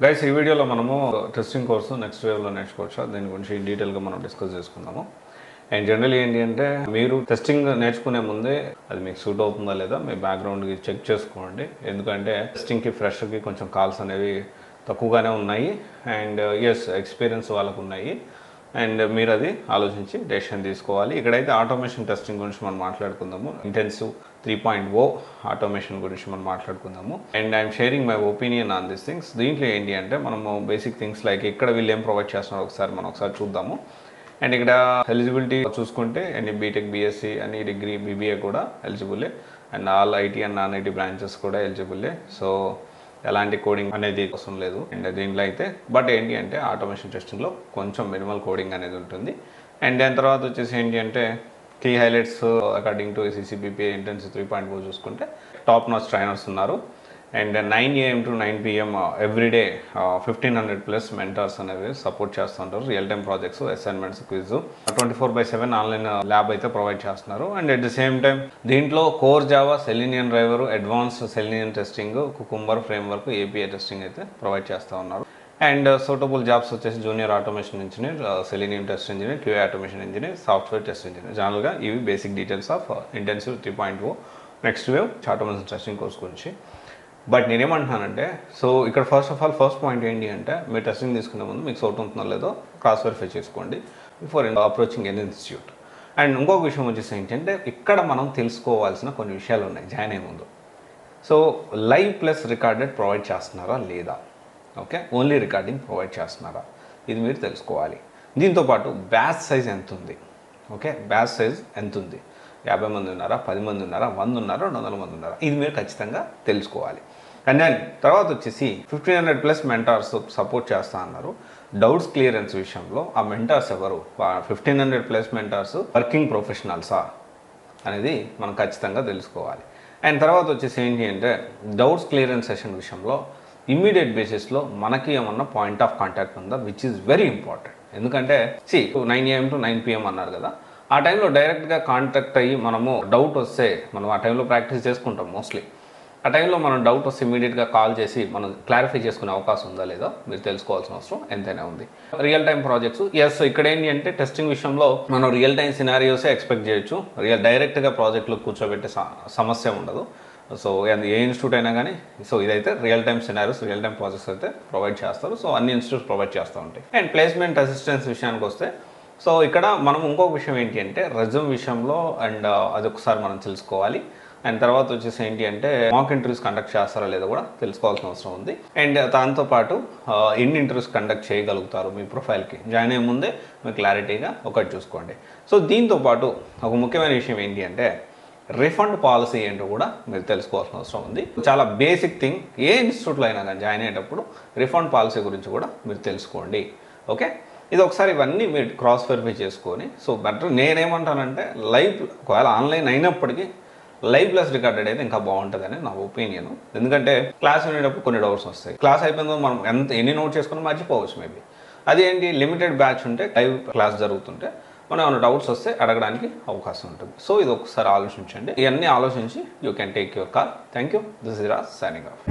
Guys ఈ వీడియోలో మనము టెస్టింగ్ కోర్సు నెక్స్ట్ వేవ్లో నేర్చుకోవచ్చా దీని గురించి డీటెయిల్గా మనం డిస్కస్ చేసుకుందాము. అండ్ జనరల్ ఏంటి అంటే మీరు టెస్టింగ్ నేర్చుకునే ముందే అది మీకు సూట్ అవుతుందా లేదా మీ బ్యాక్గ్రౌండ్కి చెక్ చేసుకోండి. ఎందుకంటే టెస్టింగ్కి ఫ్రెషర్కి కొంచెం కాల్స్ అనేవి తక్కువగానే ఉన్నాయి అండ్ ఎక్స్పీరియన్స్ వాళ్ళకు ఉన్నాయి అండ్ మీరు అది ఆలోచించి డెసిషన్ తీసుకోవాలి. ఇక్కడైతే ఆటోమేషన్ టెస్టింగ్ గురించి మనం మాట్లాడుకుందాము. ఇంటెన్సివ్ 3.0 ఆటోమేషన్ గురించి మనం మాట్లాడుకుందాము. And I'm sharing my opinion on this things. దీంట్లో ఏంటి అంటే మనము బేసిక్ థింగ్స్ లైక్ ఇక్కడ వీళ్ళు ఏం ప్రొవైడ్ చేస్తున్నారో మనం ఒకసారి చూద్దాము. అండ్ ఇక్కడ ఎలిజిబిలిటీ చూసుకుంటే ఎన్ని బీటెక్ బీఎస్సీ అని డిగ్రీ బీబీఏ కూడా ఎలిజిబులే and all IT and non IT branches కూడా ఎలిజిబులే. సో ఎలాంటి కోడింగ్ అనేది అవసరం లేదు. అండ్ దీంట్లో అయితే బట్ ఏంటి అంటే ఆటోమేషన్ టెస్టింగ్లో కొంచెం మినిమల్ కోడింగ్ అనేది ఉంటుంది. అండ్ దాని తర్వాత వచ్చేసి ఏంటి అంటే key highlights according to CCPP intensive 3.0 చూసుకుంటే టాప్ నాచ్ ట్రైనర్స్ ఉన్నారు. And 9 AM to 9 PM everyday 1500+ mentors అనేవి సపోర్ట్ చేస్తుంటారు. Real time projects, assignments, quiz 24/7 online lab అయితే ప్రొవైడ్ చేస్తున్నారు. And at the same time దీంట్లో core Java, Selenium driver, advanced Selenium testing, Cucumber framework, API testing అయితే provide చేస్తూ ఉన్నారు. And suitable jobs వచ్చేసి junior automation engineer, Selenium test engineer, QA automation engineer, software test engineer. జనరల్గా ఇవి basic details of intensive 3.0 next wave automation testing course గురించి. But నేనేమంటున్నానంటే so ఇక్కడ first point ఏంటి అంటే మీరు టెస్టింగ్ తీసుకునే ముందు మీకు సౌట్ ఉంటుందో లేదో క్రాస్ వెరిఫై చేసుకోండి before approaching an institute. And ఇంకొక విషయం వచ్చేసి ఏంటంటే ఇక్కడ మనం తెలుసుకోవాల్సిన కొన్ని విషయాలు ఉన్నాయి జాయిన్ అయ్యే ముందు. So live plus recorded provide చేస్తున్నారా లేదా, ఓకే, ఓన్లీ రికార్డింగ్ ప్రొవైడ్ చేస్తున్నారా, ఇది మీరు తెలుసుకోవాలి. దీంతోపాటు బ్యాచ్ సైజ్ ఎంత ఉంది, ఓకే, బ్యాచ్ సైజ్ ఎంత ఉంది, 50 మంది ఉన్నారా, 10 మంది ఉన్నారా, 100 ఉన్నారా, 200 మంది ఉన్నారా, ఇది మీరు ఖచ్చితంగా తెలుసుకోవాలి. అండ్ దెన్ తర్వాత వచ్చేసి 1500+ మెంటార్స్ సపోర్ట్ చేస్తా అన్నారు. డౌట్స్ క్లియరెన్స్ విషయంలో ఆ మెంటార్స్ ఎవరు, 1500+ మెంటార్స్ వర్కింగ్ ప్రొఫెషనల్సా అనేది మనం ఖచ్చితంగా తెలుసుకోవాలి. అండ్ తర్వాత వచ్చేసి ఏంటి అంటే డౌట్స్ క్లియరెన్స్ సెషన్ విషయంలో ఇమ్మీడియట్ బేసిస్లో మనకి ఏమన్నా పాయింట్ ఆఫ్ కాంటాక్ట్ ఉందా, విచ్ ఈజ్ వెరీ ఇంపార్టెంట్. ఎందుకంటే 9 AM to 9 PM అన్నారు కదా, ఆ టైంలో డైరెక్ట్గా కాంటాక్ట్ అయ్యి మనము డౌట్ వస్తే మనం ఆ టైంలో ప్రాక్టీస్ చేసుకుంటాం మోస్ట్లీ. ఆ టైంలో మనం డౌట్ వస్తే ఇమీడియట్గా కాల్ చేసి మనం క్లారిఫై చేసుకునే అవకాశం ఉందా లేదా మీరు తెలుసుకోవాల్సిన అవసరం ఎంతైనా ఉంది. రియల్ టైం ప్రాజెక్ట్స్ ఇక్కడ ఏంటి అంటే టెస్టింగ్ విషయంలో మనం రియల్ టైం సినారియోసే ఎక్స్పెక్ట్ చేయొచ్చు. డైరెక్ట్గా ప్రాజెక్టులో కూర్చోబెట్టే సమస్య ఉండదు. సో ఏ ఇన్స్టిట్యూట్ అయినా కానీ సో ఇదైతే real time scenarios, real time projects అయితే ప్రొవైడ్ చేస్తారు. సో అన్ని ఇన్స్టిట్యూట్స్ ప్రొవైడ్ చేస్తూ ఉంటాయి. అండ్ ప్లేస్మెంట్ అసిస్టెన్స్ విషయానికి వస్తే సో ఇక్కడ మనం ఇంకొక విషయం ఏంటి అంటే రెజ్యూమ్ విషయంలో అండ్ అది ఒకసారి మనం తెలుసుకోవాలి. అండ్ తర్వాత వచ్చేసి ఏంటి అంటే మాక్ ఇంటర్వ్యూస్ కండక్ట్ చేస్తారా లేదా కూడా తెలుసుకోవాల్సిన అవసరం ఉంది. అండ్ దాంతోపాటు ఎన్ని ఇంటర్వ్యూస్ కండక్ట్ చేయగలుగుతారు మీ ప్రొఫైల్కి జాయిన్ అయ్యే ముందే మీరు క్లారిటీగా ఒకటి చూసుకోండి. సో దీంతోపాటు ఒక ముఖ్యమైన విషయం ఏంటి అంటే రిఫండ్ పాలసీ ఏంటో కూడా మీరు తెలుసుకోవాల్సిన అవసరం ఉంది. చాలా బేసిక్ థింగ్, ఏ ఇన్స్టిట్యూట్లో అయినా కానీ జాయిన్ అయ్యేటప్పుడు రిఫండ్ పాలసీ గురించి కూడా మీరు తెలుసుకోండి. ఓకే, ఇది ఒకసారి ఇవన్నీ మీరు క్రాస్ వెరిఫై చేసుకొని సో బెటర్. నేనేమంటానంటే లైవ్ ఒకవేళ ఆన్లైన్ అయినప్పటికీ లైవ్ ప్లస్ రికార్డెడ్ అయితే ఇంకా బాగుంటుందని నా ఒపీనియన్. ఎందుకంటే క్లాస్ వినేటప్పుడు కొన్ని డౌట్స్ వస్తాయి, క్లాస్ అయిపోయిందో మనం ఎన్ని నోట్ చేసుకుని మర్చిపోవచ్చు మేబీ. అదేంటి లిమిటెడ్ బ్యాచ్ ఉంటే లైవ్ క్లాస్ జరుగుతుంటే మనం ఏమైనా డౌట్స్ వస్తే అడగడానికి అవకాశం ఉంటుంది. సో ఇది ఒకసారి ఆలోచించండి. ఇవన్నీ ఆలోచించి you can take your call. Thank you. This is Raj signing off.